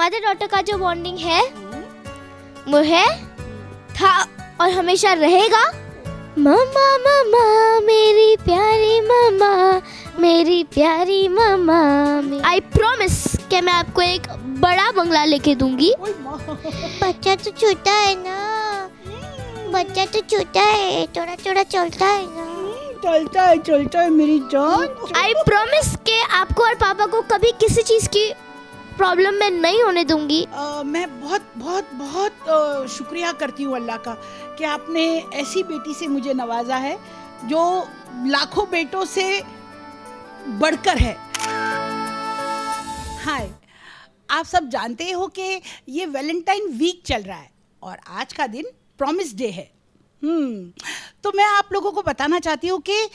Mother daughter का जो bonding है वो है, था और हमेशा रहेगा। मम्मा मम्मा मेरी प्यारी मम्मा, मेरी प्यारी मम्मा। आई प्रॉमिस कि मैं आपको एक बड़ा बंगला लेके दूंगी। बच्चा तो छोटा है ना, बच्चा तो छोटा है, थोड़ा थोड़ा चलता है ना। चलता है मेरी जान। आई प्रॉमिस कि आपको और पापा को कभी किसी चीज की प्रॉब्लम में नहीं होने दूंगी। मैं बहुत बहुत बहुत शुक्रिया करती हूँ अल्लाह का कि आपने ऐसी बेटी से मुझे नवाजा है जो लाखों बेटों से बढ़कर है। हाय, आप सब जानते हो कि ये वैलेंटाइन वीक चल रहा है और आज का दिन प्रॉमिस डे है। तो मैं आप लोगों को बताना चाहती हूँ कि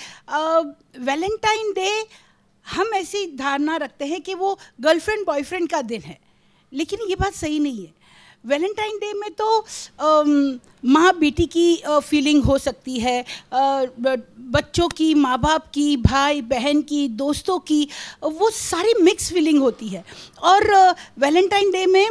वैलेंटाइन डे हम ऐसी धारणा रखते हैं कि वो गर्लफ्रेंड बॉयफ्रेंड का दिन है, लेकिन ये बात सही नहीं है। वैलेंटाइन डे में तो माँ बेटी की फीलिंग हो सकती है, बच्चों की, माँ बाप की, भाई बहन की, दोस्तों की, वो सारी मिक्स फीलिंग होती है। और वैलेंटाइन डे में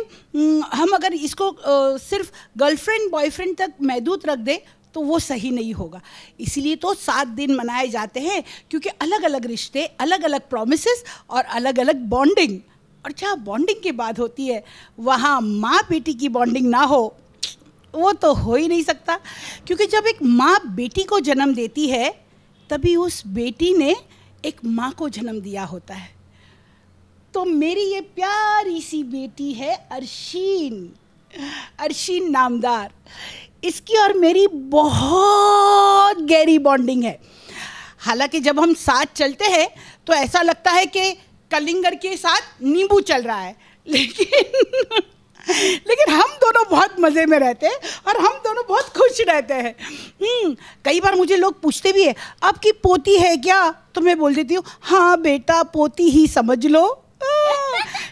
हम अगर इसको सिर्फ गर्लफ्रेंड बॉयफ्रेंड तक महदूद रख दें तो वो सही नहीं होगा। इसीलिए तो 7 दिन मनाए जाते हैं, क्योंकि अलग अलग रिश्ते, अलग अलग प्रॉमिसेस और अलग अलग बॉन्डिंग, और जहाँ बॉन्डिंग की बात होती है वहाँ माँ बेटी की बॉन्डिंग ना हो वो तो हो ही नहीं सकता। क्योंकि जब एक माँ बेटी को जन्म देती है तभी उस बेटी ने एक माँ को जन्म दिया होता है। तो मेरी ये प्यारी सी बेटी है अर्शीन नामदार। इसकी और मेरी बहुत गहरी बॉन्डिंग है। हालांकि जब हम साथ चलते हैं तो ऐसा लगता है कि कलिंगर के साथ नींबू चल रहा है, लेकिन हम दोनों बहुत मज़े में रहते हैं और हम दोनों बहुत खुश रहते हैं। कई बार मुझे लोग पूछते भी है, आपकी पोती है क्या? तो मैं बोल देती हूँ, हाँ बेटा पोती ही समझ लो।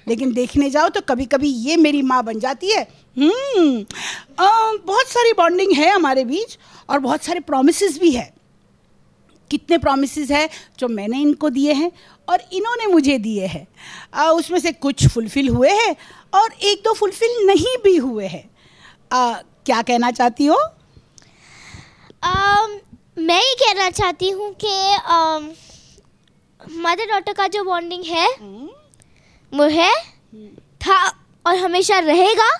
लेकिन देखने जाओ तो कभी कभी ये मेरी माँ बन जाती है। बहुत सारी बॉन्डिंग है हमारे बीच और बहुत सारे प्रॉमिसेस भी है। कितने प्रॉमिसेस है जो मैंने इनको दिए हैं और इन्होंने मुझे दिए हैं। उसमें से कुछ फुलफ़िल हुए हैं और एक दो फुलफ़िल नहीं भी हुए हैं। क्या कहना चाहती हो? मैं ये कहना चाहती हूँ कि मदर डॉटर का जो बॉन्डिंग है वो है, था और हमेशा रहेगा।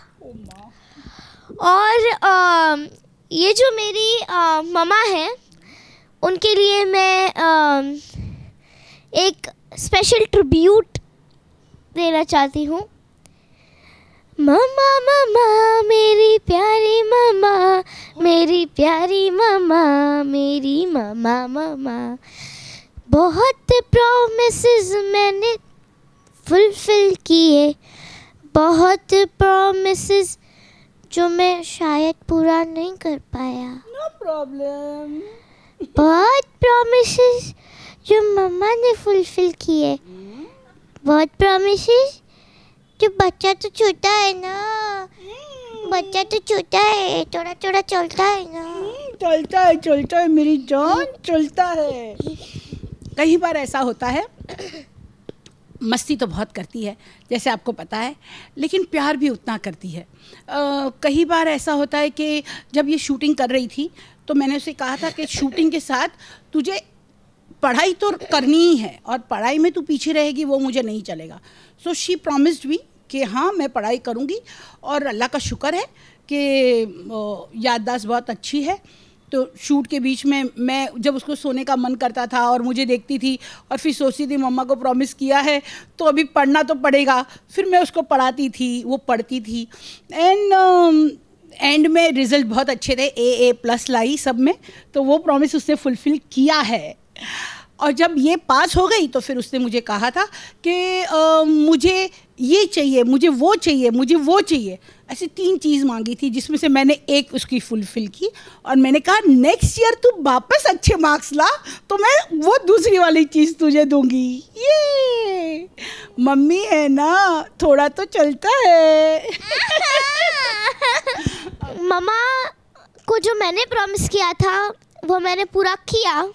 और ये जो मेरी मम्मा है उनके लिए मैं एक स्पेशल ट्रिब्यूट देना चाहती हूँ। मम्मा मम्मा मेरी प्यारी मम्मा, मेरी प्यारी मम्मा, मेरी मम्मा मम्मा। बहुत प्रॉमिसेस मैंने फुलफिल किए, बहुत प्रॉमिसेस जो मैं शायद पूरा नहीं कर पाया। No problem. बहुत प्रॉमिसेस जो मम्मा ने फुलफिल किए, बहुत प्रॉमिसेस जो बच्चा तो छोटा है ना, बच्चा तो छोटा है, थोड़ा थोड़ा चलता है ना। चलता है मेरी जान, चलता है। कई बार ऐसा होता है, मस्ती तो बहुत करती है जैसे आपको पता है, लेकिन प्यार भी उतना करती है। कई बार ऐसा होता है कि जब ये शूटिंग कर रही थी तो मैंने उसे कहा था कि शूटिंग के साथ तुझे पढ़ाई तो करनी ही है और पढ़ाई में तू पीछे रहेगी वो मुझे नहीं चलेगा। सो शी प्रॉमिस्ड मी कि हाँ मैं पढ़ाई करूँगी। और अल्लाह का शुक्र है कि याददाश्त बहुत अच्छी है। तो शूट के बीच में मैं जब उसको सोने का मन करता था और मुझे देखती थी और फिर सोचती थी मम्मा को प्रॉमिस किया है तो अभी पढ़ना तो पड़ेगा, फिर मैं उसको पढ़ाती थी, वो पढ़ती थी। एंड में रिज़ल्ट बहुत अच्छे थे, A+ लाई सब में। तो वो प्रॉमिस उसने फुलफ़िल किया है। और जब ये पास हो गई तो फिर उसने मुझे कहा था कि मुझे ये चाहिए, मुझे वो चाहिए, मुझे वो चाहिए। ऐसी 3 चीज़ मांगी थी जिसमें से मैंने एक उसकी फुलफ़िल की। और मैंने कहा नेक्स्ट ईयर तू वापस अच्छे मार्क्स ला तो मैं वो दूसरी वाली चीज़ तुझे दूंगी। ये मम्मी है ना, थोड़ा तो चलता है। मम्मा को जो मैंने प्रॉमिस किया था वो मैंने पूरा किया।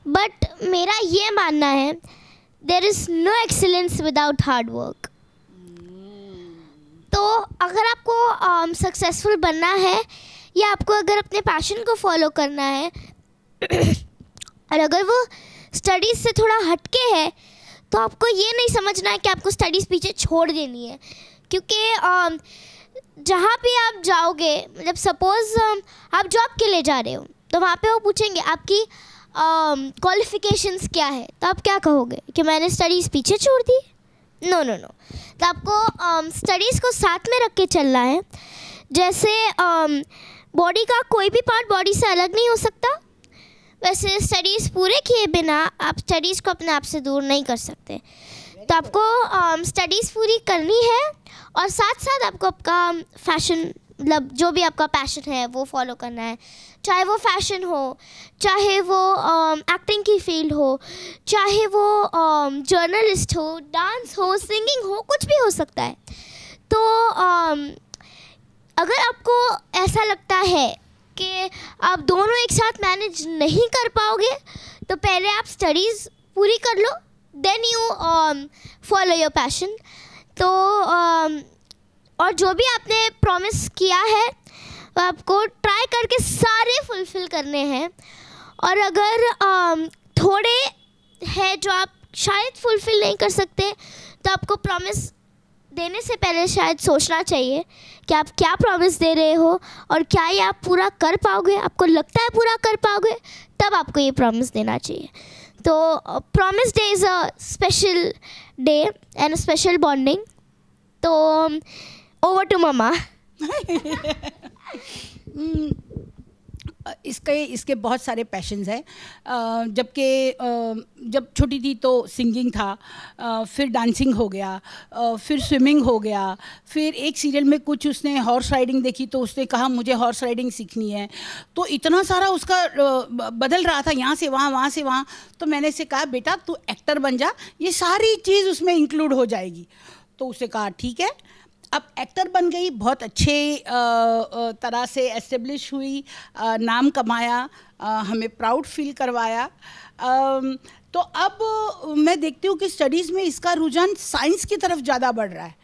बट मेरा ये मानना है there is no excellence without hard work. तो अगर आपको सक्सेसफुल बनना है या आपको अगर अपने पैशन को फॉलो करना है और अगर वो स्टडीज़ से थोड़ा हटके है तो आपको ये नहीं समझना है कि आपको स्टडीज़ पीछे छोड़ देनी है, क्योंकि जहाँ भी आप जाओगे, मतलब सपोज़ आप जॉब के लिए जा रहे हो तो वहाँ पे वो पूछेंगे आपकी क्वालिफ़िकेशंस क्या है, तो आप क्या कहोगे कि मैंने स्टडीज़ पीछे छोड़ दी? नो नो नो, तो आपको स्टडीज़ को साथ में रख के चलना है। जैसे बॉडी का कोई भी पार्ट बॉडी से अलग नहीं हो सकता, वैसे स्टडीज़ पूरे किए बिना आप स्टडीज़ को अपने आप से दूर नहीं कर सकते। तो आपको स्टडीज़ पूरी करनी है और साथ साथ आपको आपका फैशन, मतलब जो भी आपका पैशन है वो फॉलो करना है, चाहे वो फैशन हो, चाहे वो एक्टिंग की फील्ड हो, चाहे वो जर्नलिस्ट हो, डांस हो, सिंगिंग हो, कुछ भी हो सकता है। तो अगर आपको ऐसा लगता है कि आप दोनों एक साथ मैनेज नहीं कर पाओगे तो पहले आप स्टडीज़ पूरी कर लो, then you follow your passion. तो और जो भी आपने प्रॉमिस किया है वो आपको ट्राई करके सारे फुलफ़िल करने हैं, और अगर थोड़े हैं जो आप शायद फुलफ़िल नहीं कर सकते तो आपको प्रॉमिस देने से पहले शायद सोचना चाहिए कि आप क्या प्रॉमिस दे रहे हो और क्या ये आप पूरा कर पाओगे। आपको लगता है पूरा कर पाओगे तब आपको ये प्रॉमिस देना चाहिए। तो promise day is a special day and special bonding. तो ओवर टू मम्मा। इसके बहुत सारे पैशंस हैं। जब छोटी थी तो सिंगिंग था, फिर डांसिंग हो गया, फिर स्विमिंग हो गया, फिर एक सीरियल में कुछ उसने हॉर्स राइडिंग देखी तो उसने कहा मुझे हॉर्स राइडिंग सीखनी है। तो इतना सारा उसका बदल रहा था, यहाँ से वहाँ, वहाँ से वहाँ। तो मैंने इसे कहा बेटा तू एक्टर बन जा, ये सारी चीज़ उसमें इंक्लूड हो जाएगी। तो उसे कहा ठीक है। अब एक्टर बन गई, बहुत अच्छे तरह से एस्टेब्लिश हुई, नाम कमाया, हमें प्राउड फील करवाया। तो अब मैं देखती हूँ कि स्टडीज़ में इसका रुझान साइंस की तरफ ज़्यादा बढ़ रहा है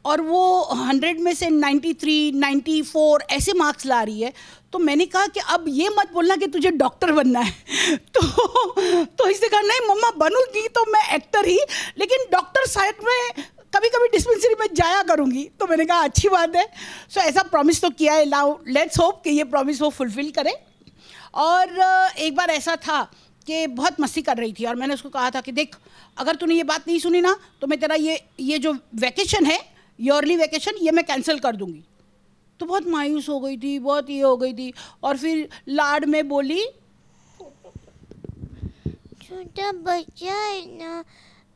और वो 100 में से 93, 94 ऐसे मार्क्स ला रही है। तो मैंने कहा कि अब ये मत बोलना कि तुझे डॉक्टर बनना है। तो इसने कहा नहीं मम्मा बनूंगी तो मैं एक्टर ही, लेकिन डॉक्टर साइड में कभी कभी डिस्पेंसरी में जाया करूँगी। तो मैंने कहा अच्छी बात है। सो ऐसा प्रॉमिस तो किया है, नाउ लेट्स होप कि ये प्रॉमिस वो फुलफ़िल करे। और एक बार ऐसा था कि बहुत मस्ती कर रही थी और मैंने उसको कहा था कि देख अगर तूने ये बात नहीं सुनी ना तो मैं तेरा ये जो वैकेशन है, ईयरली वैकेशन, ये मैं कैंसिल कर दूँगी। तो बहुत मायूस हो गई थी, बहुत ये हो गई थी और फिर लाड में बोली छोटा बच्चा है ना,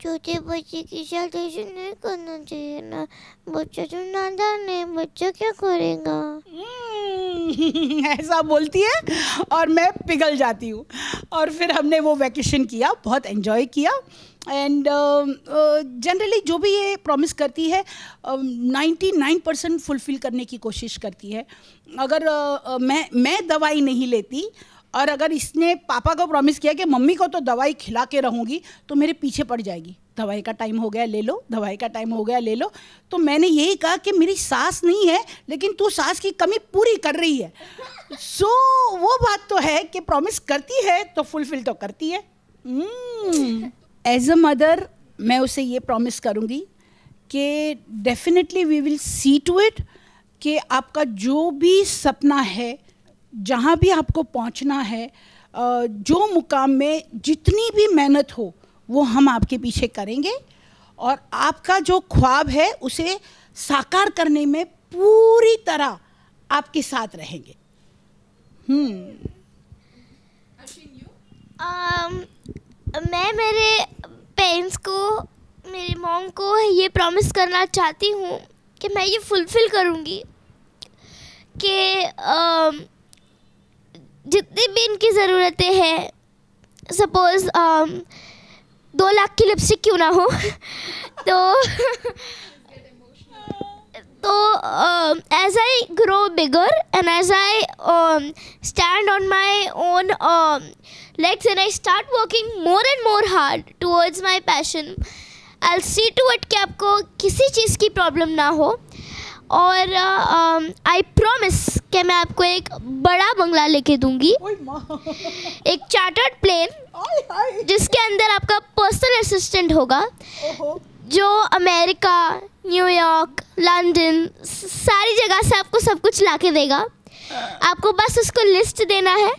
छोटे बच्चे की साथ ऐसे नहीं करना चाहिए ना, बच्चा तो नादान है, बच्चा क्या करेगा। ऐसा बोलती है और मैं पिघल जाती हूँ। और फिर हमने वो वैकेशन किया, बहुत एंजॉय किया। एंड जनरली जो भी ये प्रॉमिस करती है 99% फुलफ़िल करने की कोशिश करती है। अगर मैं दवाई नहीं लेती और अगर इसने पापा को प्रॉमिस किया कि मम्मी को तो दवाई खिला के रहूँगी तो मेरे पीछे पड़ जाएगी, दवाई का टाइम हो गया ले लो, दवाई का टाइम हो गया ले लो। तो मैंने यही कहा कि मेरी सास नहीं है लेकिन तू सास की कमी पूरी कर रही है। सो वो बात तो है कि प्रॉमिस करती है तो फुलफ़िल तो करती है। एज अ मदर मैं उसे ये प्रॉमिस करूँगी कि definitely we will see to it कि आपका जो भी सपना है, जहाँ भी आपको पहुँचना है, जो मुकाम में जितनी भी मेहनत हो वो हम आपके पीछे करेंगे और आपका जो ख्वाब है उसे साकार करने में पूरी तरह आपके साथ रहेंगे। मैं मेरे पेरेंट्स को, मेरी मॉम को ये प्रॉमिस करना चाहती हूँ कि मैं ये फुलफ़िल करूँगी कि जितनी भी इनकी ज़रूरतें हैं, सपोज़ 2 लाख की लिपस्टिक क्यों ना हो तो as I grow bigger and as I stand on my own legs and I start working more and more hard towards my passion, I'll see to it कि आपको किसी चीज़ की प्रॉब्लम ना हो और आई प्रॉमिस कि मैं आपको एक बड़ा बंगला लेके दूंगी, एक चार्टर्ड प्लेन जिसके अंदर आपका पर्सनल असिस्टेंट होगा जो अमेरिका, न्यूयॉर्क, लंदन सारी जगह से आपको सब कुछ ला के देगा। आपको बस उसको लिस्ट देना है,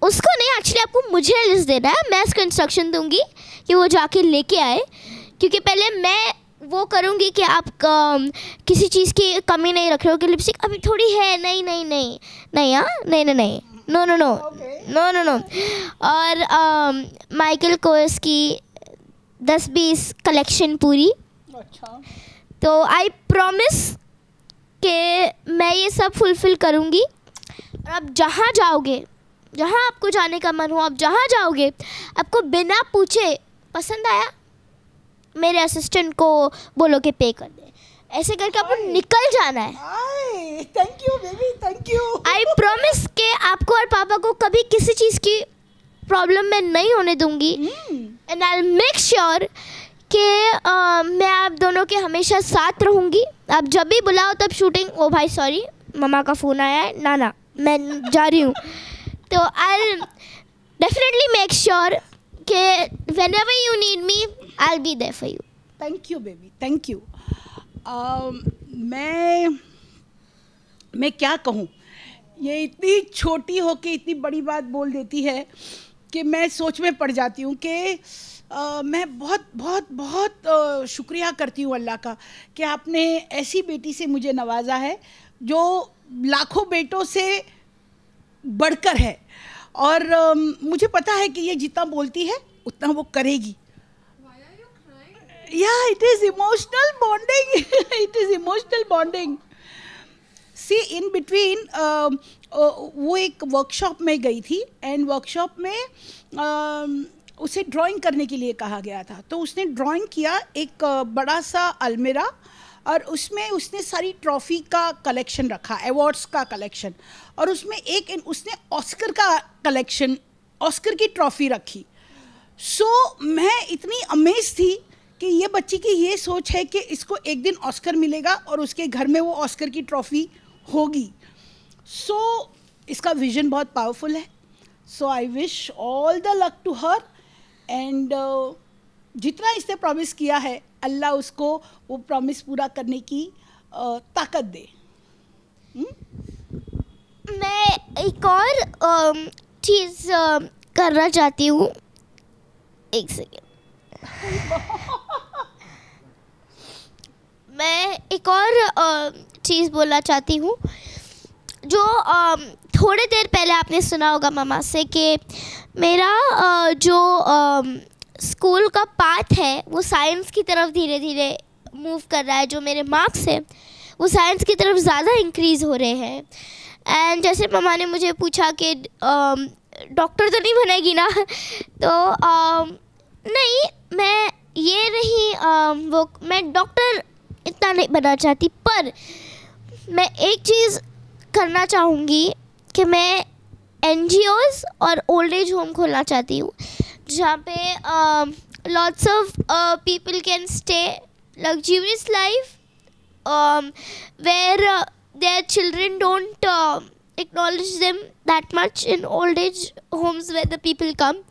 उसको नहीं, एक्चुअली आपको मुझे लिस्ट देना है। मैं इसको इंस्ट्रक्शन दूंगी कि वो जाके लेके आए, क्योंकि पहले मैं वो करूँगी कि आप किसी चीज़ की कमी नहीं रख रहे हो कि लिपस्टिक अभी थोड़ी है, नहीं नहीं नहीं नहीं, हाँ नहीं नहीं नहीं, no no no no no no. और माइकल कोर्स की 10-20 कलेक्शन पूरी। अच्छा। तो आई प्रॉमिस कि मैं ये सब फुलफ़िल करूँगी। और आप जहाँ जाओगे, जहाँ आपको जाने का मन हो, आप जहाँ जाओगे, आपको बिना पूछे पसंद आया, मेरे असिस्टेंट को बोलो कि पे कर दे, ऐसे करके आपको निकल जाना है। Thank you baby, thank you. I promise कि आपको और पापा को कभी किसी चीज़ की प्रॉब्लम मैं नहीं होने दूंगी। And I will make sure कि मैं आप दोनों के हमेशा साथ रहूँगी। आप जब भी बुलाओ तब शूटिंग, ओ भाई सॉरी मम्मा का फ़ोन आया है, ना ना मैं जा रही हूँ। तो आई डेफिनेटली मेक श्योर कि whenever you need me, I'll be there for you. Thank you baby, thank you. मैं क्या कहूँ, ये इतनी छोटी हो के इतनी बड़ी बात बोल देती है कि मैं सोच में पड़ जाती हूँ कि मैं बहुत बहुत बहुत शुक्रिया करती हूँ अल्लाह का कि आपने ऐसी बेटी से मुझे नवाजा है जो लाखों बेटों से बढ़कर है। और मुझे पता है कि ये जितना बोलती है उतना वो करेगी। या it is emotional bonding, it is emotional bonding. See in between वो एक वर्कशॉप में गई थी एंड वर्कशॉप में उसे ड्राइंग करने के लिए कहा गया था। तो उसने ड्राइंग किया एक बड़ा सा अलमीरा और उसमें उसने सारी ट्रॉफ़ी का कलेक्शन रखा, अवार्ड्स का कलेक्शन, और उसमें एक उसने ऑस्कर का कलेक्शन, ऑस्कर की ट्रॉफ़ी रखी। सो मैं इतनी अमेज थी कि ये बच्ची की ये सोच है कि इसको एक दिन ऑस्कर मिलेगा और उसके घर में वो ऑस्कर की ट्रॉफ़ी होगी। सो इसका विज़न बहुत पावरफुल है। So I wish all the luck to her and जितना इसने प्रॉमिस किया है अल्लाह उसको वो प्रॉमिस पूरा करने की ताकत दे। मैं एक और चीज़ करना चाहती हूँ, एक सेकेंड। मैं एक और चीज़ बोलना चाहती हूँ जो थोड़ी देर पहले आपने सुना होगा मामा से कि मेरा जो स्कूल का पाथ है वो साइंस की तरफ धीरे धीरे मूव कर रहा है। जो मेरे मार्क्स हैं वो साइंस की तरफ ज़्यादा इंक्रीज़ हो रहे हैं। एंड जैसे मामा ने मुझे पूछा कि डॉक्टर तो नहीं बनेगी ना, तो नहीं, मैं ये नहीं वो मैं डॉक्टर इतना नहीं बनना चाहती, पर मैं एक चीज़ करना चाहूँगी कि मैं NGOs और ओल्ड एज होम खोलना चाहती हूँ जहाँ पे lots of people can stay luxurious life where their children don't acknowledge them that much in old age homes where the people come.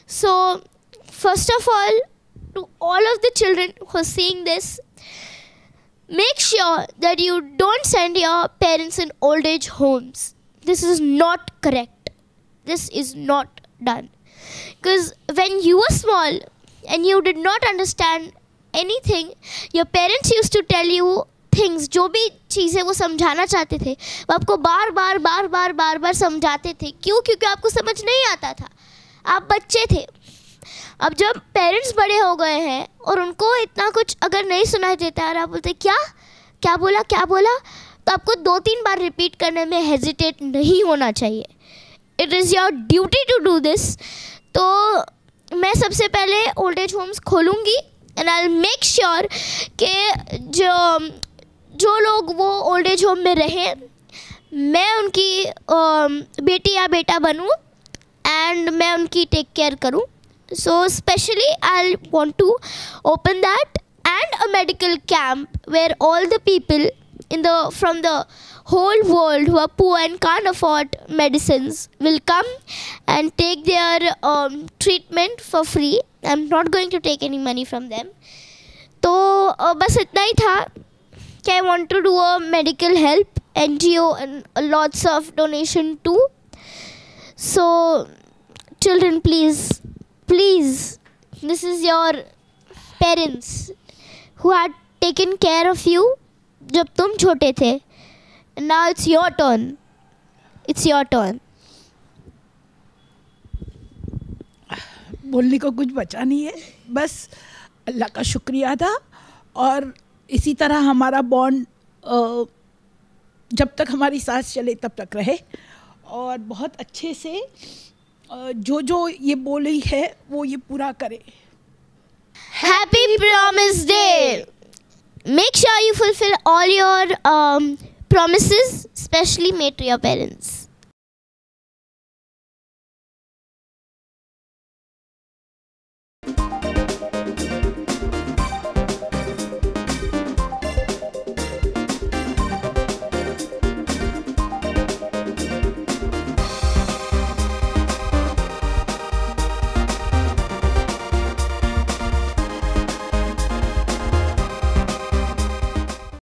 So first of all, to all of the children who are seeing this, make sure that you don't send your parents in old age homes. This is not correct. This is not done. Because when you were small and you did not understand anything, your parents used to tell you things, जो भी चीज़ें वो समझाना चाहते थे वो आपको बार बार समझाते थे। क्यों? क्योंकि आपको समझ नहीं आता था, आप बच्चे थे। अब जब पेरेंट्स बड़े हो गए हैं और उनको इतना कुछ अगर नहीं सुनाई देता और आप बोलते क्या बोला, तो आपको 2-3 बार रिपीट करने में हेजिटेट नहीं होना चाहिए। It is your duty to do this. तो मैं सबसे पहले ओल्ड एज होम्स खोलूँगी and I will make sure कि जो लोग वो ओल्ड एज होम में रहें, मैं उनकी बेटी या बेटा बनूं एंड मैं उनकी टेक केयर करूं। So specially I want to open that and a medical camp where all the people from the whole world who are poor and can't afford medicines will come and take their treatment for free. I'm not going to take any money from them. तो बस इतना ही था कि I want to do a medical help NGO and lots of donation too. So children, please, this is your parents who had taken care of you जब तुम छोटे थे. Now it's your turn. It's your turn. बोलने को कुछ बचा नहीं है, बस अल्लाह का शुक्रिया था. और इसी तरह हमारा बॉन्ड जब तक हमारी सांस चले तब तक रहे. और बहुत अच्छे से जो ये बोली है वो ये पूरा करे. Happy Promise Day. Make sure you fulfill all your promises, especially made to your parents.